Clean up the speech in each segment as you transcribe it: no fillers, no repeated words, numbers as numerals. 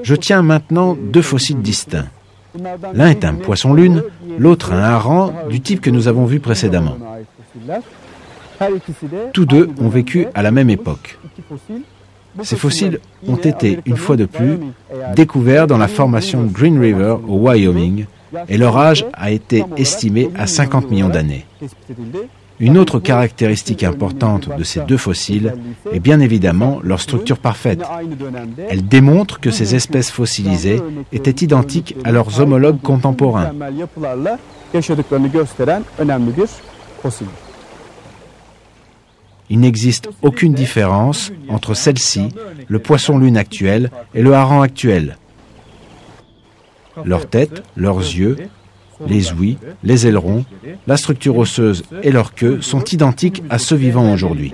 Je tiens maintenant deux fossiles distincts. L'un est un poisson-lune, l'autre un hareng du type que nous avons vu précédemment. Tous deux ont vécu à la même époque. Ces fossiles ont été, une fois de plus, découverts dans la formation Green River au Wyoming et leur âge a été estimé à 50 millions d'années. Une autre caractéristique importante de ces deux fossiles est bien évidemment leur structure parfaite. Elle démontre que ces espèces fossilisées étaient identiques à leurs homologues contemporains. Il n'existe aucune différence entre celle-ci, le poisson-lune actuel, et le hareng actuel. Leur tête, leurs yeux, les ouïes, les ailerons, la structure osseuse et leur queue sont identiques à ceux vivant aujourd'hui.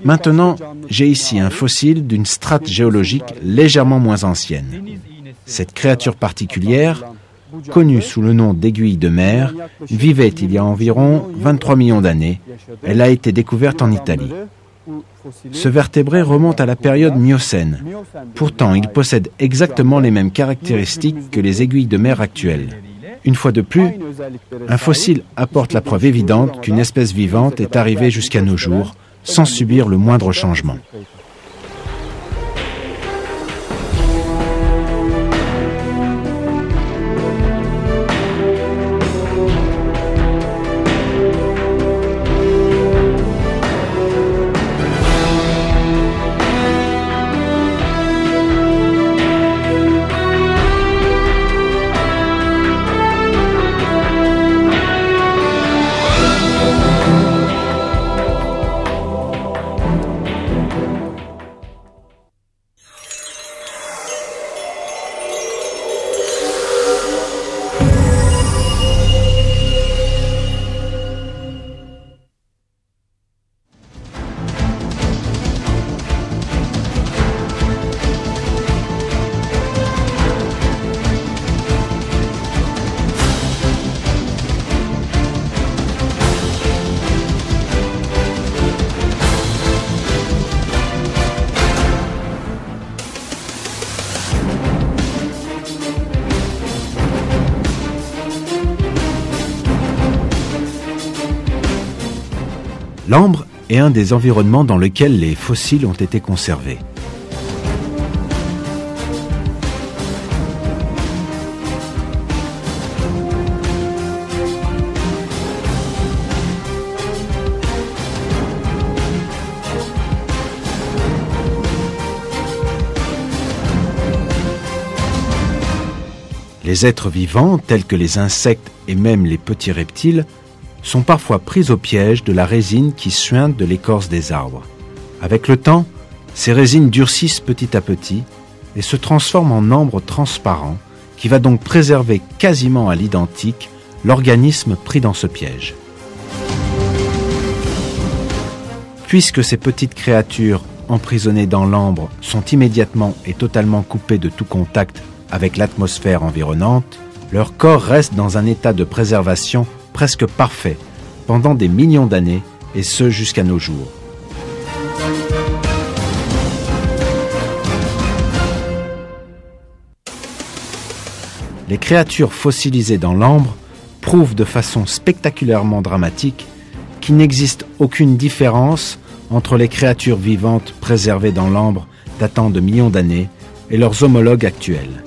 Maintenant, j'ai ici un fossile d'une strate géologique légèrement moins ancienne. Cette créature particulière, connue sous le nom d'aiguille de mer, vivait il y a environ 23 millions d'années. Elle a été découverte en Italie. Ce vertébré remonte à la période Miocène. Pourtant, il possède exactement les mêmes caractéristiques que les aiguilles de mer actuelles. Une fois de plus, un fossile apporte la preuve évidente qu'une espèce vivante est arrivée jusqu'à nos jours sans subir le moindre changement. L'ambre est un des environnements dans lesquels les fossiles ont été conservés. Les êtres vivants, tels que les insectes et même les petits reptiles, sont parfois pris au piège de la résine qui suinte de l'écorce des arbres. Avec le temps, ces résines durcissent petit à petit et se transforment en ambre transparent qui va donc préserver quasiment à l'identique l'organisme pris dans ce piège. Puisque ces petites créatures emprisonnées dans l'ambre sont immédiatement et totalement coupées de tout contact avec l'atmosphère environnante, leur corps reste dans un état de préservation presque parfait pendant des millions d'années, et ce jusqu'à nos jours. Les créatures fossilisées dans l'ambre prouvent de façon spectaculairement dramatique qu'il n'existe aucune différence entre les créatures vivantes préservées dans l'ambre datant de millions d'années et leurs homologues actuels.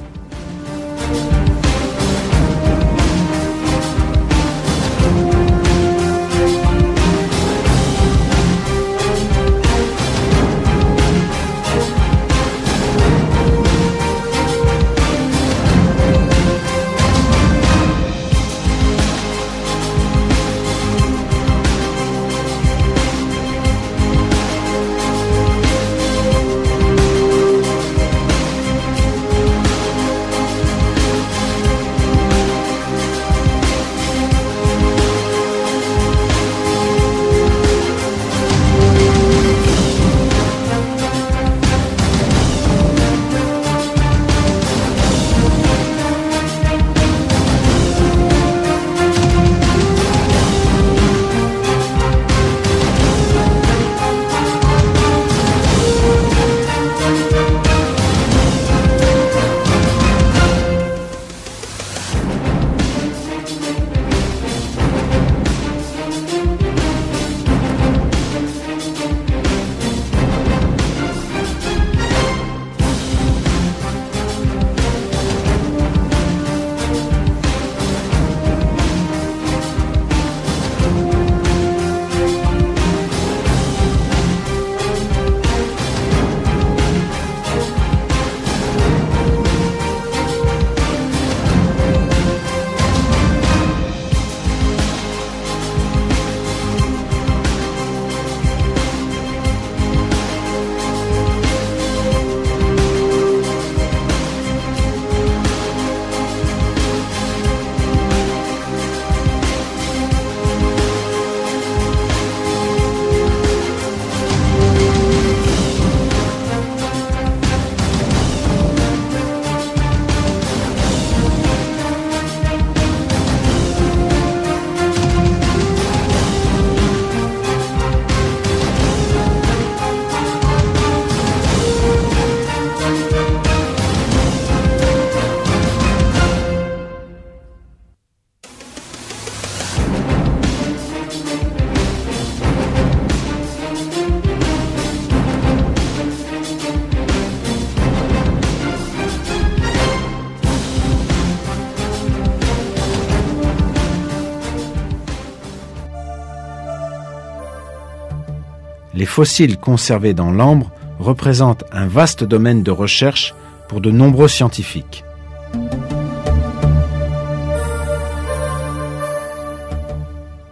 les fossiles conservés dans l'ambre représentent un vaste domaine de recherche pour de nombreux scientifiques.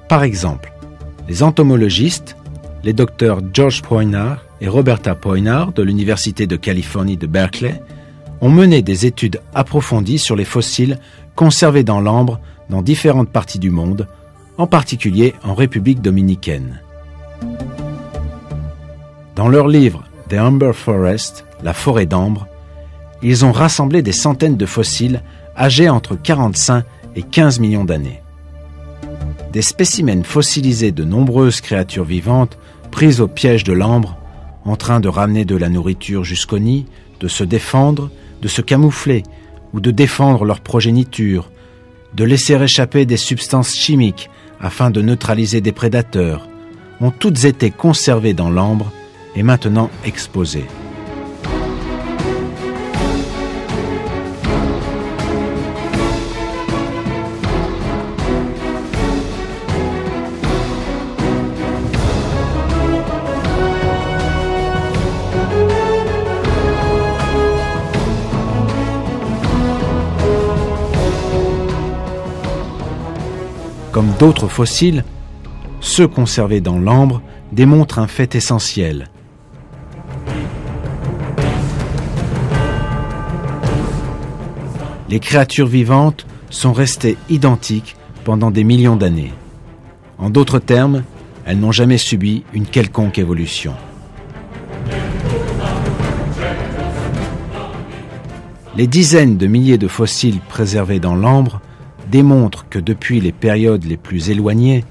Par exemple, les entomologistes, les docteurs George Poinar et Roberta Poinar de l'Université de Californie de Berkeley, ont mené des études approfondies sur les fossiles conservés dans l'ambre dans différentes parties du monde, en particulier en République dominicaine. Dans leur livre « The Amber Forest », la forêt d'ambre, ils ont rassemblé des centaines de fossiles âgés entre 45 et 15 millions d'années. Des spécimens fossilisés de nombreuses créatures vivantes prises au piège de l'ambre, en train de ramener de la nourriture jusqu'au nid, de se défendre, de se camoufler ou de défendre leur progéniture, de laisser échapper des substances chimiques afin de neutraliser des prédateurs, ont toutes été conservées dans l'ambre et maintenant exposées. Comme d'autres fossiles, ceux conservés dans l'ambre démontrent un fait essentiel. Les créatures vivantes sont restées identiques pendant des millions d'années. En d'autres termes, elles n'ont jamais subi une quelconque évolution. Les dizaines de milliers de fossiles préservés dans l'ambre démontrent que depuis les périodes les plus éloignées,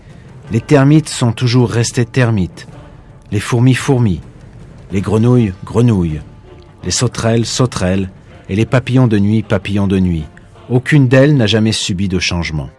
les termites sont toujours restés termites, les fourmis fourmis, les grenouilles grenouilles, les sauterelles sauterelles et les papillons de nuit papillons de nuit. Aucune d'elles n'a jamais subi de changement.